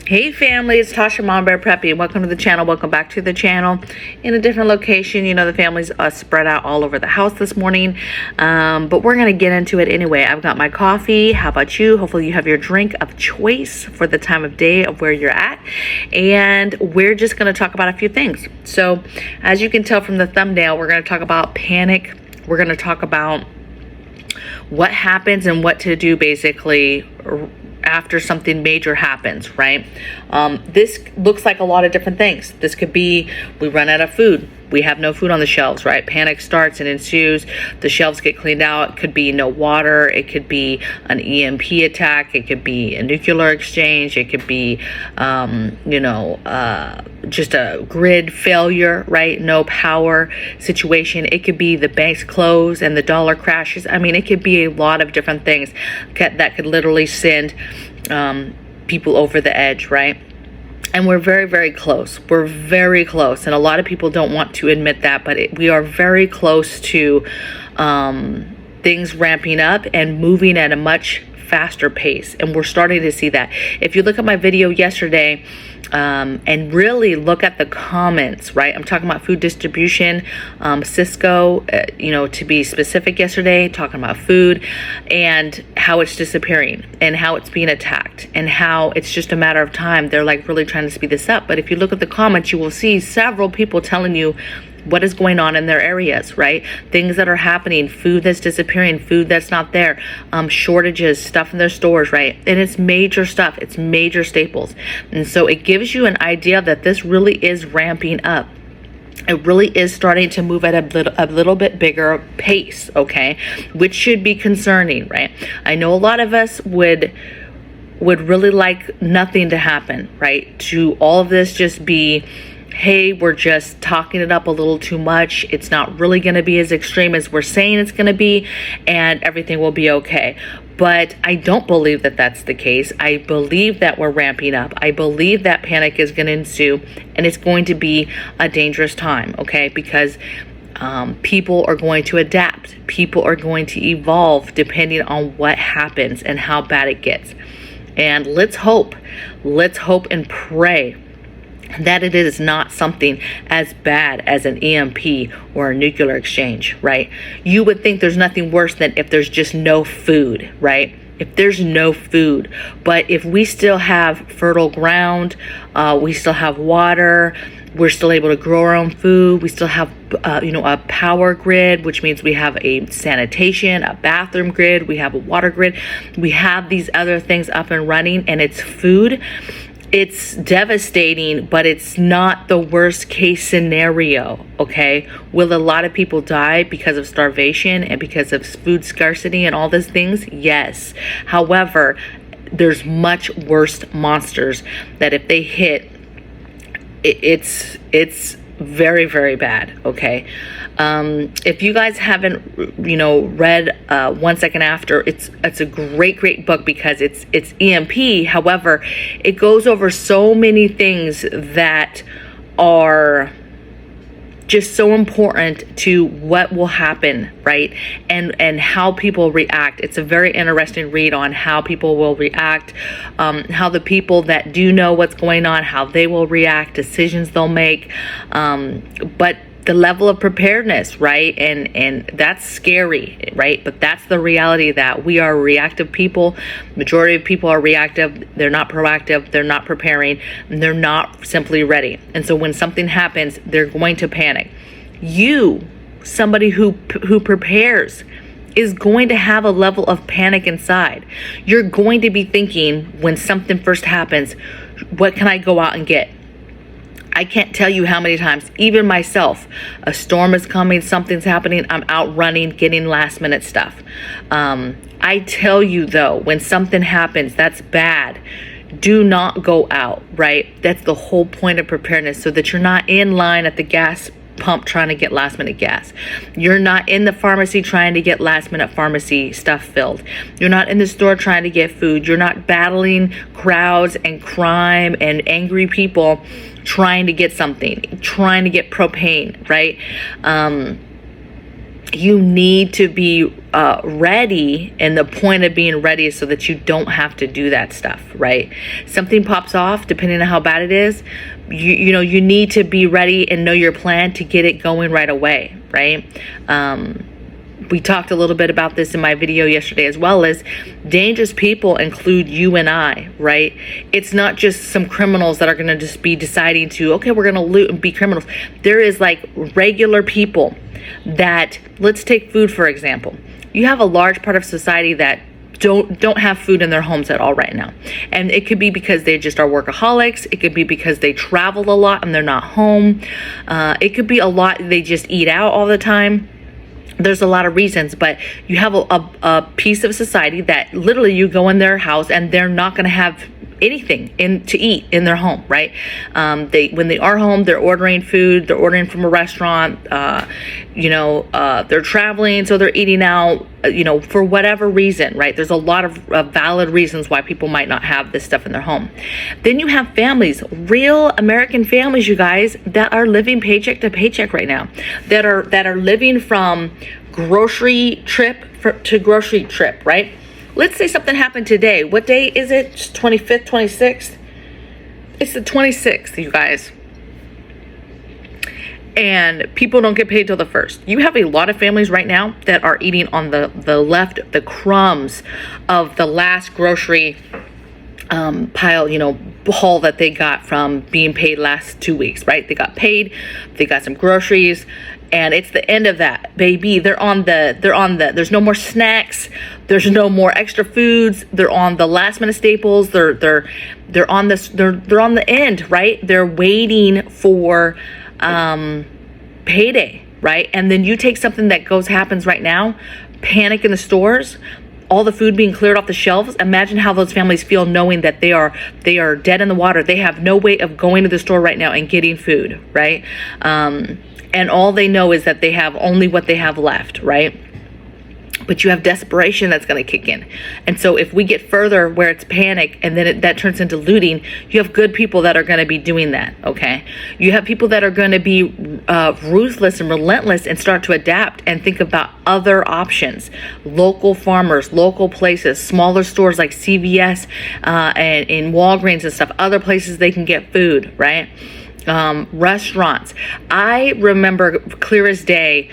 Hey family, it's Tasha MAMABEAR Preppy. Welcome to the channel. Welcome back to the channel in a different location. You know, the family's spread out all over the house this morning, but we're going to get into it anyway. I've got my coffee. How about you? Hopefully you have your drink of choice for the time of day of where you're at, and we're just going to talk about a few things. So as you can tell from the thumbnail, we're going to talk about panic. We're going to talk about what happens and what to do basically after something major happens, right? This looks like a lot of different things. This could be, we run out of food. We have no food on the shelves, right? Panic starts and ensues. The shelves get cleaned out. It could be no water. It could be an EMP attack. It could be a nuclear exchange. It could be, just a grid failure, right? No power situation. It could be the banks close and the dollar crashes. I mean, it could be a lot of different things that could literally send people over the edge, right? And we're very, very close. We're very close. And a lot of people don't want to admit that, but we are very close to things ramping up and moving at a much faster pace. And we're starting to see that. If you look at my video yesterday, and really look at the comments, right? I'm talking about food distribution, Cisco, to be specific yesterday, talking about food and how it's disappearing and how it's being attacked and how it's just a matter of time. They're like really trying to speed this up. But if you look at the comments, you will see several people telling you what is going on in their areas, right? Things that are happening, food that's disappearing, food that's not there, shortages, stuff in their stores, right? And it's major stuff. It's major staples. And so it gives you an idea that this really is ramping up. It really is starting to move at a little bit bigger pace, okay? Which should be concerning, right? I know a lot of us would really like nothing to happen, right? To all of this just be, hey, we're just talking it up a little too much. It's not really going to be as extreme as we're saying it's going to be, and everything will be okay. But I don't believe that that's the case. I believe that we're ramping up. I believe that panic is going to ensue, and it's going to be a dangerous time, okay? Because people are going to adapt. People are going to evolve depending on what happens and how bad it gets. And let's hope and pray that it is not something as bad as an EMP or a nuclear exchange, right? You would think there's nothing worse than if there's just no food, right? If there's no food. But if we still have fertile ground, we still have water, we're still able to grow our own food, we still have a power grid, which means we have a sanitation, a bathroom grid, we have a water grid, we have these other things up and running, and it's food. It's devastating, but it's not the worst case scenario, okay? Will a lot of people die because of starvation and because of food scarcity and all these things? Yes. However, there's much worse monsters that if they hit, it's very, very bad, okay? If you guys haven't read 1 Second After, it's a great book because it's EMP. However, it goes over so many things that are just so important to what will happen, right? And how people react. It's a very interesting read on how people will react, how the people that do know what's going on, how they will react, decisions they'll make, but the level of preparedness, right? And that's scary, right? But that's the reality that we are reactive people. Majority of people are reactive. They're not proactive. They're not preparing. And they're not simply ready. And so when something happens, they're going to panic. You, somebody who prepares, is going to have a level of panic inside. You're going to be thinking when something first happens, what can I go out and get? I can't tell you how many times, even myself, a storm is coming, something's happening, I'm out running, getting last minute stuff. I tell you though, when something happens that's bad, do not go out, right? That's the whole point of preparedness, so that you're not in line at the gas pump trying to get last minute gas. You're not in the pharmacy trying to get last minute pharmacy stuff filled. You're not in the store trying to get food. You're not battling crowds and crime and angry people trying to get something, trying to get propane, right? you need to be ready, and the point of being ready is so that you don't have to do that stuff, right? Something pops off, depending on how bad it is, you need to be ready and know your plan to get it going right away, right? We talked a little bit about this in my video yesterday as well. As dangerous people include you and I, right? It's not just some criminals that are going to just be deciding to, okay, we're going to loot and be criminals. There is like regular people that, let's take food for example. You have a large part of society that don't have food in their homes at all right now, and it could be because they just are workaholics. It could be because they travel a lot and they're not home. It could be a lot, they just eat out all the time. There's a lot of reasons, but you have a piece of society that literally you go in their house and they're not going to have anything to eat in their home, right? When they are home, they're ordering food, they're ordering from a restaurant, they're traveling, so they're eating out, for whatever reason, right? There's a lot of valid reasons why people might not have this stuff in their home. Then you have families, real American families, you guys, that are living paycheck to paycheck right now, that are living from grocery trip to grocery trip, right? Let's say something happened today. What day is it? 25th, 26th? It's the 26th, you guys. And people don't get paid till the 1st. You have a lot of families right now that are eating on the left, the crumbs of the last grocery pile, haul that they got from being paid last 2 weeks, right? They got paid, they got some groceries, and it's the end of that, baby. They're on the, there's no more snacks, there's no more extra foods, they're on the last minute staples, they're on this, they're on the end, right? They're waiting for payday, right? And then you take something that happens right now, panic in the stores, all the food being cleared off the shelves. Imagine how those families feel knowing that they are dead in the water. They have no way of going to the store right now and getting food, right? And all they know is that they have only what they have left, right? But you have desperation that's going to kick in. And so if we get further where it's panic and then that turns into looting, you have good people that are going to be doing that, okay? You have people that are going to be ruthless and relentless and start to adapt and think about other options. Local farmers, local places, smaller stores like CVS and in Walgreens and stuff, other places they can get food, right? Restaurants. I remember clear as day,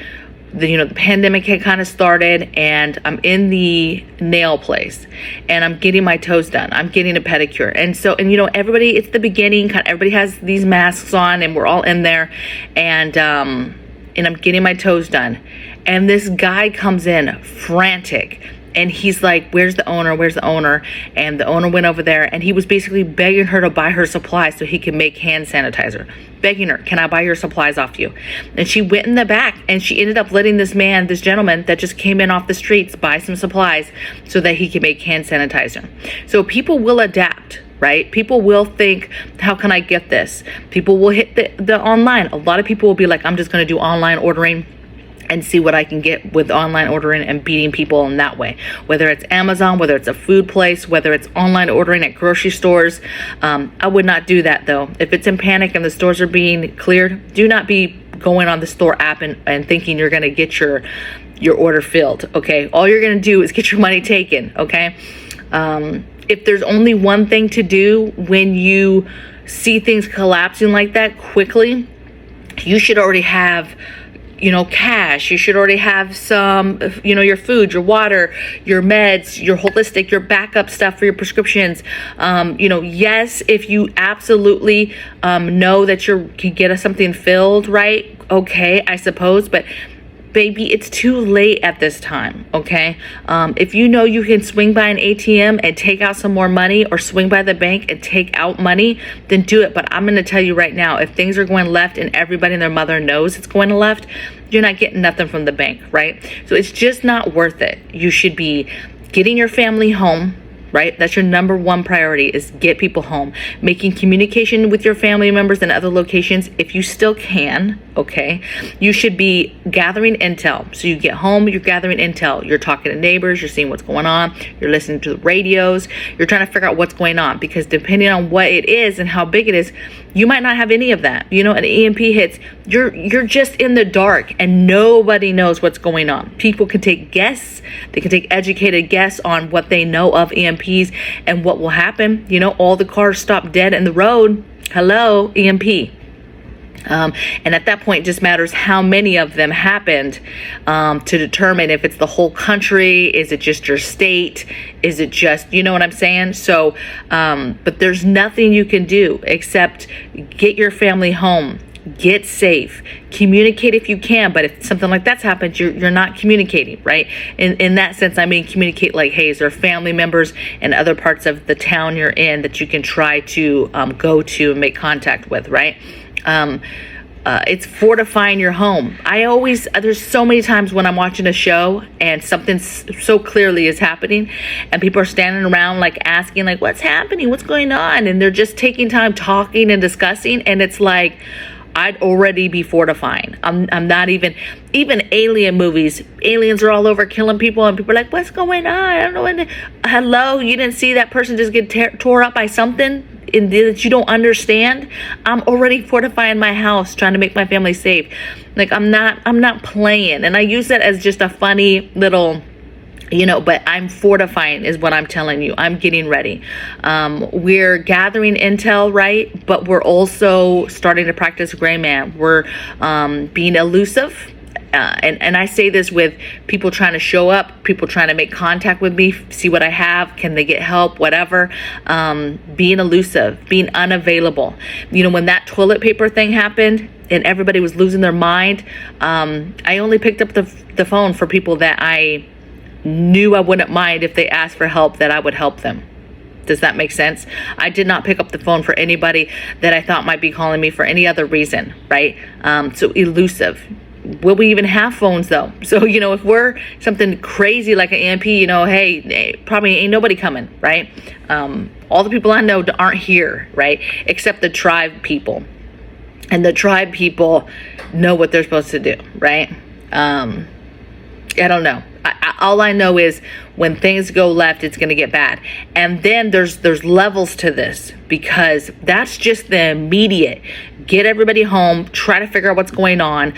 the pandemic had kind of started, and I'm in the nail place and I'm getting my toes done. I'm getting a pedicure. And everybody, it's the beginning, everybody has these masks on and we're all in there, and I'm getting my toes done. And this guy comes in frantic. And he's like, where's the owner? Where's the owner? And the owner went over there and he was basically begging her to buy her supplies so he could make hand sanitizer. Begging her, can I buy your supplies off you? And she went in the back and she ended up letting this gentleman that just came in off the streets buy some supplies so that he could make hand sanitizer. So people will adapt, right? People will think, how can I get this? People will hit the online. A lot of people will be like, I'm just going to do online ordering and see what I can get with online ordering and beating people in that way. Whether it's Amazon, whether it's a food place, whether it's online ordering at grocery stores. I would not do that though. If it's in panic and the stores are being cleared, do not be going on the store app and thinking you're gonna get your order filled, okay? All you're gonna do is get your money taken, okay? If there's only one thing to do when you see things collapsing like that quickly, you should already have cash. You should already have some, your food, your water, your meds, your holistic, your backup stuff for your prescriptions. Yes, if you absolutely know that you can get something filled, right? Okay, I suppose, but baby, it's too late at this time, okay? If you know you can swing by an ATM and take out some more money, or swing by the bank and take out money, then do it. But I'm going to tell you right now, if things are going left and everybody and their mother knows it's going to left, you're not getting nothing from the bank, right? So it's just not worth it. You should be getting your family home, right? That's your number one priority, is get people home. Making communication with your family members in other locations, if you still can, okay? You should be gathering intel. So you get home, you're gathering intel. You're talking to neighbors, you're seeing what's going on, you're listening to the radios, you're trying to figure out what's going on, because depending on what it is and how big it is, you might not have any of that. You know, an EMP hits, you're just in the dark and nobody knows what's going on. People can take guess, they can take educated guess on what they know of EMPs and what will happen. You know, all the cars stop dead in the road. Hello, EMP. And at that point, it just matters how many of them happened to determine if it's the whole country, is it just your state, is it just, you know what I'm saying? So, but there's nothing you can do except get your family home, get safe, communicate if you can. But if something like that's happened, you're not communicating, right? In that sense, I mean communicate like, hey, is there family members in other parts of the town you're in that you can try to go to and make contact with, right? It's fortifying your home. There's so many times when I'm watching a show and something so clearly is happening and people are standing around like asking like, what's happening? What's going on? And they're just taking time talking and discussing. And it's like, I'd already be fortifying. I'm not even alien movies. Aliens are all over killing people and people are like, what's going on? I don't know. Hello, you didn't see that person just get tore up by something that you don't understand? I'm already fortifying my house, trying to make my family safe. Like I'm not playing. And I use that as just a funny little, you know, but I'm fortifying is what I'm telling you. I'm getting ready. We're gathering intel, right? But we're also starting to practice gray man. We're being elusive. And I say this with people trying to show up, people trying to make contact with me, see what I have, can they get help, whatever. Being elusive, being unavailable. You know, when that toilet paper thing happened and everybody was losing their mind, I only picked up the phone for people that I knew I wouldn't mind if they asked for help, that I would help them. Does that make sense? I did not pick up the phone for anybody that I thought might be calling me for any other reason, right? So elusive. Will we even have phones though? So, you know, if we're something crazy like an EMP, you know, hey, probably ain't nobody coming, right? All the people I know aren't here, right? Except the tribe people. And the tribe people know what they're supposed to do, right? I don't know. All I know is when things go left, it's going to get bad. And then there's levels to this, because that's just the immediate. Get everybody home, try to figure out what's going on,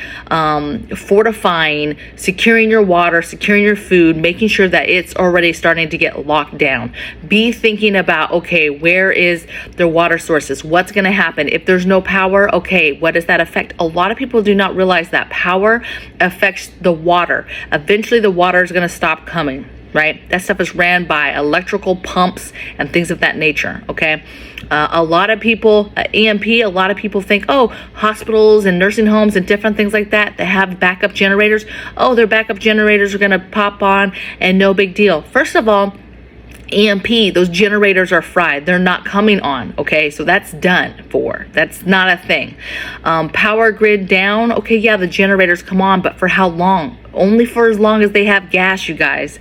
fortifying, securing your water, securing your food, making sure that it's already starting to get locked down. Be thinking about, okay, where is their water sources? What's going to happen? If there's no power, okay, what does that affect? A lot of people do not realize that power affects the water. Eventually the water is going to stop coming. Right? That stuff is ran by electrical pumps and things of that nature, okay? A lot of people, EMP, a lot of people think, oh, hospitals and nursing homes and different things like that, they have backup generators. Oh, their backup generators are going to pop on and no big deal. First of all, EMP, those generators are fried. They're not coming on, okay? So that's done for. That's not a thing. Power grid down, okay, yeah, the generators come on, but for how long? Only for as long as they have gas, you guys.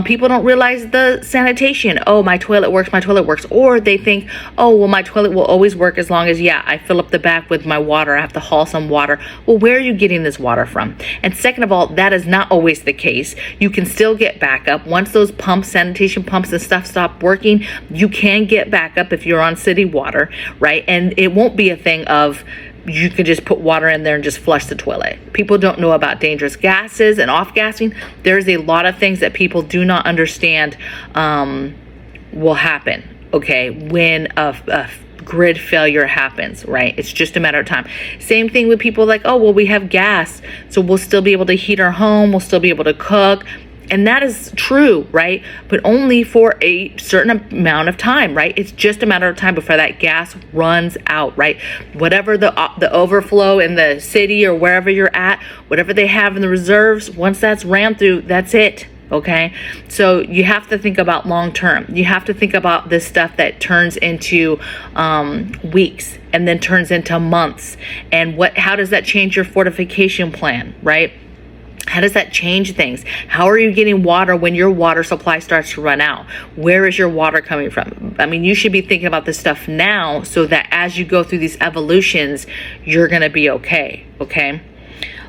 People don't realize the sanitation. Oh, my toilet works, my toilet works. Or they think, oh, well, my toilet will always work as long as, yeah, I fill up the back with my water. I have to haul some water. Well, where are you getting this water from? And second of all, that is not always the case. You can still get backup. Once those pumps, sanitation pumps and stuff stop working, you can get backup if you're on city water, right? And it won't be a thing of, you can just put water in there and just flush the toilet. People don't know about dangerous gases and off-gassing. There's a lot of things that people do not understand will happen, okay, when a grid failure happens, right? It's just a matter of time. Same thing with people like, oh, well, we have gas, so we'll still be able to heat our home, we'll still be able to cook. And that is true, right? But only for a certain amount of time, right? It's just a matter of time before that gas runs out, right? Whatever the overflow in the city or wherever you're at, whatever they have in the reserves, once that's ran through, that's it, okay? So you have to think about long term. You have to think about this stuff that turns into weeks and then turns into months. And how does that change your fortification plan, right? How does that change things? How are you getting water when your water supply starts to run out? Where is your water coming from? I mean, you should be thinking about this stuff now so that as you go through these evolutions, you're going to be okay. Okay.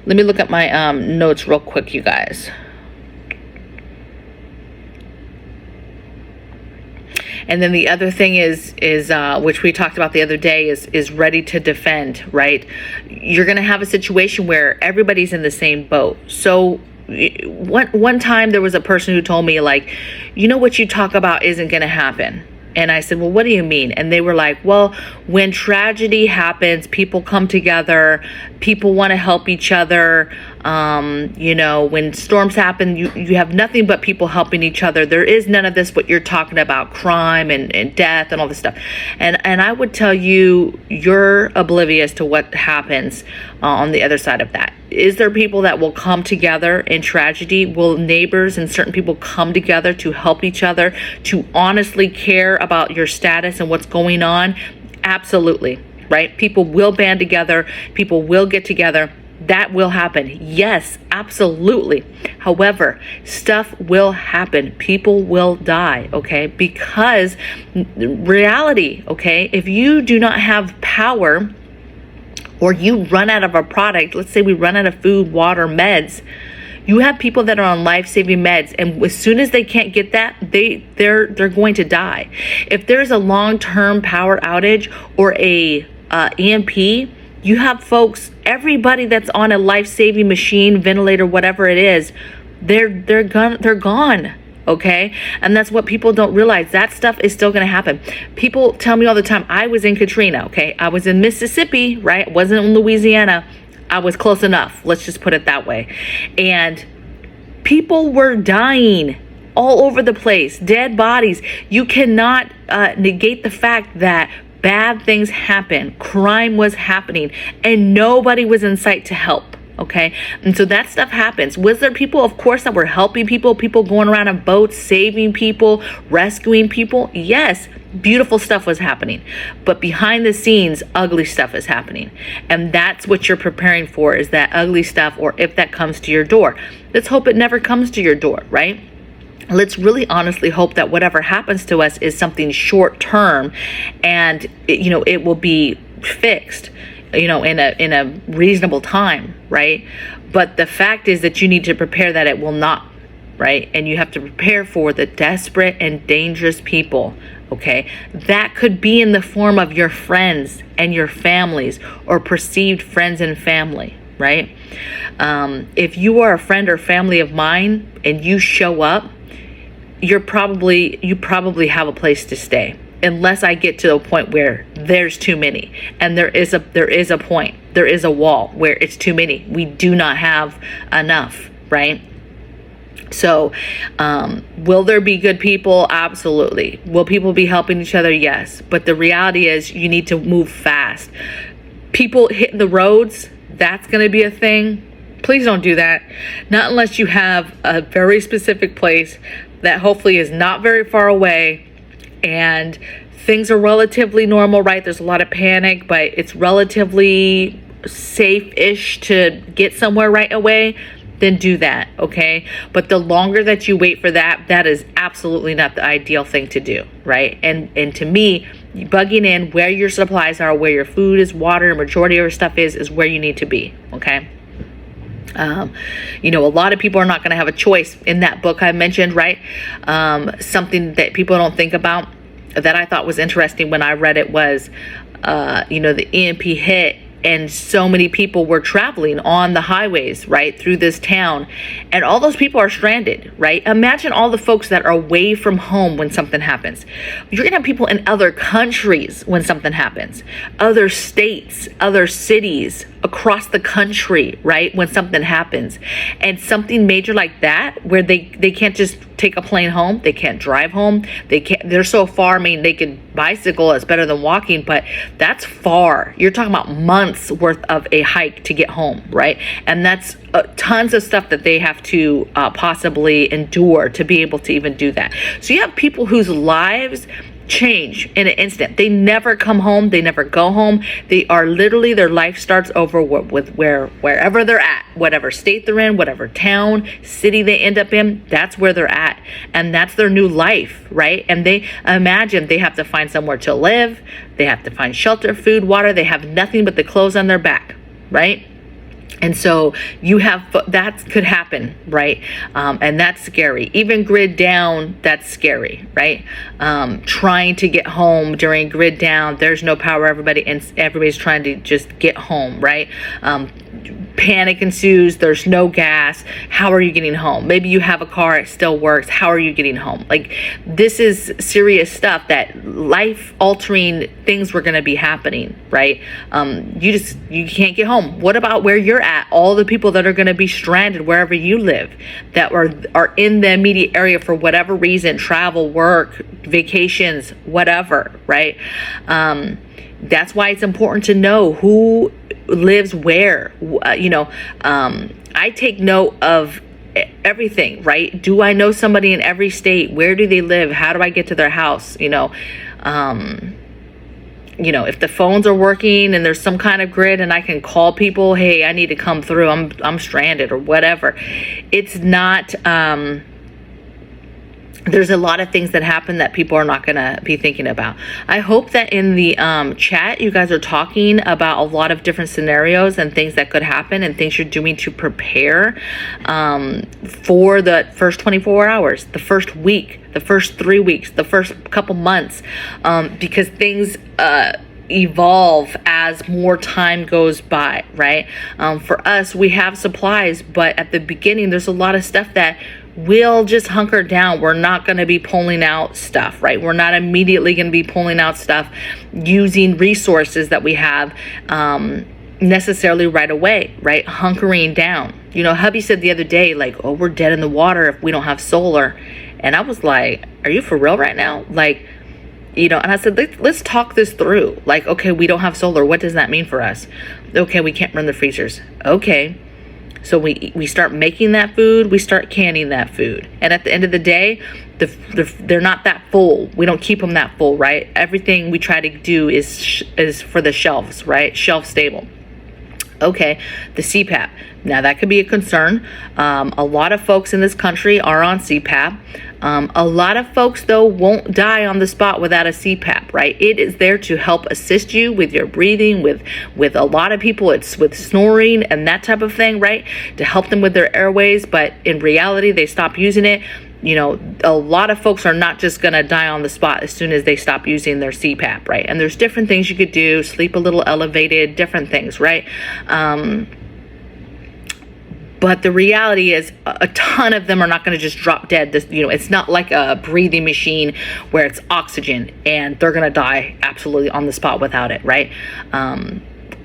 Let me look at my notes real quick, you guys. And then the other thing is which we talked about the other day, is ready to defend, right? You're going to have a situation where everybody's in the same boat. So one time there was a person who told me, like, you know, what you talk about isn't going to happen. And I said, well, what do you mean? And they were like, well, when tragedy happens, people come together, people want to help each other. You know, when storms happen, you have nothing but people helping each other. There is none of this, what you're talking about, crime and death and all this stuff. And I would tell you, you're oblivious to what happens on the other side of that. Is there people that will come together in tragedy? Will neighbors and certain people come together to help each other, to honestly care about your status and what's going on? Absolutely, right? People will band together. People will get together. That will happen. Yes, absolutely. However, stuff will happen. People will die, okay? Because reality, okay? If you do not have power, or you run out of a product, let's say we run out of food, water, meds, you have people that are on life-saving meds, and as soon as they can't get that, they're going to die. If there's a long-term power outage or a EMP, you have folks, everybody that's on a life-saving machine, ventilator, whatever it is, they're gone. Okay. And that's what people don't realize. That stuff is still going to happen. People tell me all the time, I was in Katrina. Okay. I was in Mississippi, right? Wasn't in Louisiana. I was close enough. Let's just put it that way. And people were dying all over the place, dead bodies. You cannot negate the fact that bad things happen. Crime was happening and nobody was in sight to help. Okay. And so that stuff happens. Was there people, of course, that were helping people going around on boats, saving people, rescuing people? Yes. Beautiful stuff was happening. But behind the scenes, ugly stuff is happening. And that's what you're preparing for, is that ugly stuff, or if that comes to your door. Let's hope it never comes to your door, right? Let's really honestly hope that whatever happens to us is something short term, and it will be fixed, in a reasonable time, right? But the fact is that you need to prepare that it will not, right? And you have to prepare for the desperate and dangerous people, okay? That could be in the form of your friends and your families, or perceived friends and family, right? If you are a friend or family of mine and you show up, you probably have a place to stay. Unless I get to a point where there's too many, and there is a point, there is a wall where it's too many. We do not have enough, right? So, will there be good people? Absolutely. Will people be helping each other? Yes. But the reality is, you need to move fast. People hitting the roads, that's going to be a thing. Please don't do that. Not unless you have a very specific place that hopefully is not very far away, and things are relatively normal, right? There's a lot of panic, but it's relatively safe-ish to get somewhere right away. Then do that, okay? But the longer that you wait for that, that is absolutely not the ideal thing to do, right? And to me, bugging in where your supplies are, where your food is, water, majority of your stuff is where you need to be, okay? A lot of people are not going to have a choice. In that book I mentioned, right? Something that people don't think about that I thought was interesting when I read it was, the EMP hit, and so many people were traveling on the highways, right, through this town, and all those people are stranded, right? Imagine all the folks that are away from home when something happens. You're gonna have people in other countries when something happens, other states, other cities across the country, right, when something happens. And something major like that, where they can't just take a plane home, they can't drive home, they're so far. I mean, they could bicycle, it's better than walking, but that's far. You're talking about months worth of a hike to get home, right? And that's tons of stuff that they have to possibly endure to be able to even do that. So you have people whose lives change in an instant. They never come home. They never go home. They are literally, their life starts over with wherever they're at, whatever state they're in, whatever town, city they end up in, that's where they're at. And that's their new life, right? And they imagine they have to find somewhere to live. They have to find shelter, food, water. They have nothing but the clothes on their back, right? And so you have, that could happen, right? And that's scary. Even grid down, that's scary, right? Trying to get home during grid down, there's no power, everybody's trying to just get home, right? Panic ensues, there's no gas. How are you getting home? Maybe you have a car, it still works. How are you getting home? Like, this is serious stuff, that life altering things were going to be happening, right? You can't get home. What about where you're at? All the people that are going to be stranded wherever you live, that are in the immediate area for whatever reason, travel, work, vacations, whatever, right? That's why it's important to know who lives where. I take note of everything, right? Do I know somebody in every state? Where do they live? How do I get to their house? If the phones are working and there's some kind of grid and I can call people, hey, I need to come through, I'm stranded or whatever. It's not, there's a lot of things that happen that people are not going to be thinking about. I hope that in the chat, you guys are talking about a lot of different scenarios and things that could happen and things you're doing to prepare for the first 24 hours, the first week, the first 3 weeks, the first couple months, because things evolve as more time goes by, right? For us, we have supplies, but at the beginning, there's a lot of stuff that we'll just hunker down. We're not going to be pulling out stuff, right? We're not immediately going to be pulling out stuff using resources that we have necessarily right away, right? Hunkering down. Hubby said the other day, like, oh, we're dead in the water if we don't have solar. And I was like, are you for real right now? Like, and I said, let's talk this through. Like, okay, we don't have solar. What does that mean for us? Okay, we can't run the freezers. Okay. So we start making that food, we start canning that food. And at the end of the day, they're not that full. We don't keep them that full, right? Everything we try to do is for the shelves, right? Shelf stable. Okay, the CPAP. Now that could be a concern. A lot of folks in this country are on CPAP. A lot of folks, though, won't die on the spot without a CPAP, right? It is there to help assist you with your breathing. With a lot of people, it's with snoring and that type of thing, right? To help them with their airways. But in reality, they stop using it. A lot of folks are not just going to die on the spot as soon as they stop using their CPAP, right? And there's different things you could do, sleep a little elevated, different things, right? But the reality is a ton of them are not going to just drop dead. It's not like a breathing machine where it's oxygen and they're going to die absolutely on the spot without it, right?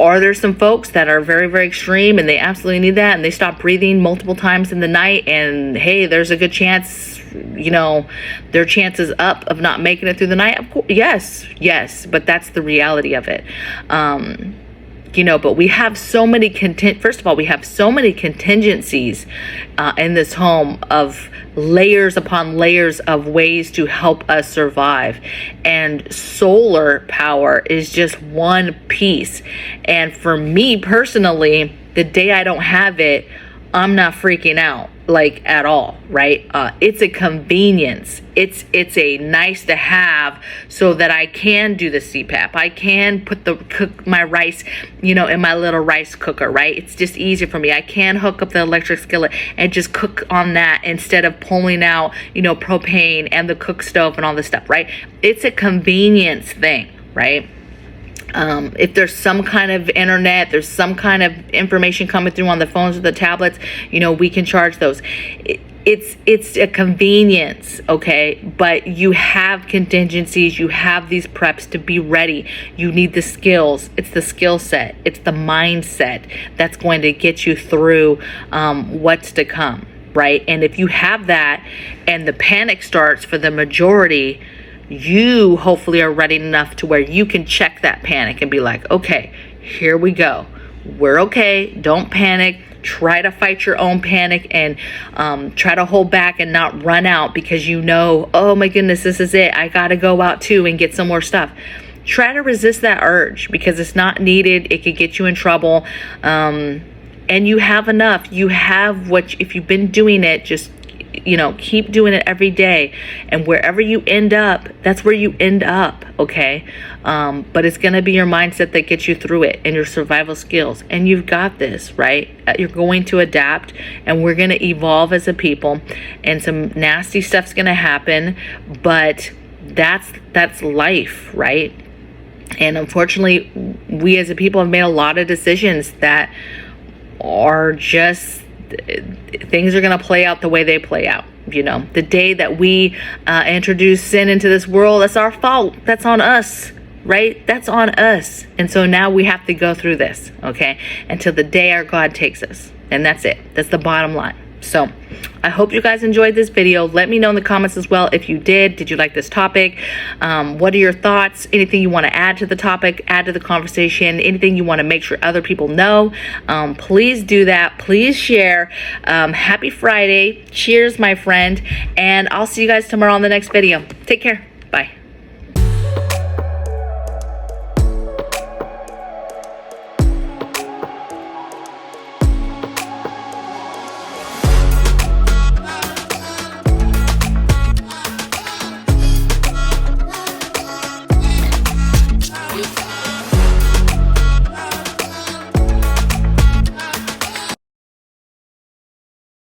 Are there some folks that are very, very extreme and they absolutely need that and they stop breathing multiple times in the night and, hey, there's a good chance, their chances up of not making it through the night? Of course, yes, but that's the reality of it. But we have so many first of all, we have so many contingencies in this home of layers upon layers of ways to help us survive. And solar power is just one piece. And for me personally, the day I don't have it, I'm not freaking out like at all, right? It's a convenience. It's a nice to have so that I can do the CPAP. I can cook my rice, in my little rice cooker, right? It's just easier for me. I can hook up the electric skillet and just cook on that instead of pulling out, propane and the cook stove and all this stuff, right? It's a convenience thing, right? If there's some kind of internet, there's some kind of information coming through on the phones or the tablets, we can charge those. It's a convenience, okay? But you have contingencies, you have these preps to be ready. You need the skills. It's the skill set. It's the mindset that's going to get you through what's to come, right? And if you have that and the panic starts for the majority, you hopefully are ready enough to where you can check that panic and be like, okay, here we go. We're okay. Don't panic. Try to fight your own panic and try to hold back and not run out because you know, oh my goodness, this is it. I got to go out too and get some more stuff. Try to resist that urge because it's not needed. It could get you in trouble. And you have enough. You have what, if you've been doing it, just, you know, keep doing it every day, and wherever you end up, that's where you end up. Okay. But it's going to be your mindset that gets you through it and your survival skills, and you've got this, right? You're going to adapt, and we're going to evolve as a people, and some nasty stuff's going to happen, but that's life, right? And unfortunately, we as a people have made a lot of decisions that are just, things are going to play out the way they play out. You know, the day that we introduce sin into this world, that's our fault. That's on us, right? That's on us. And so now we have to go through this, okay, until the day our God takes us. And that's it. That's the bottom line. So I hope you guys enjoyed this video. Let me know in the comments as well if you did. Did you like this topic? What are your thoughts? Anything you want to add to the topic, add to the conversation, anything you want to make sure other people know, please do that. Please share. Happy Friday. Cheers, my friend. And I'll see you guys tomorrow on the next video. Take care. Bye.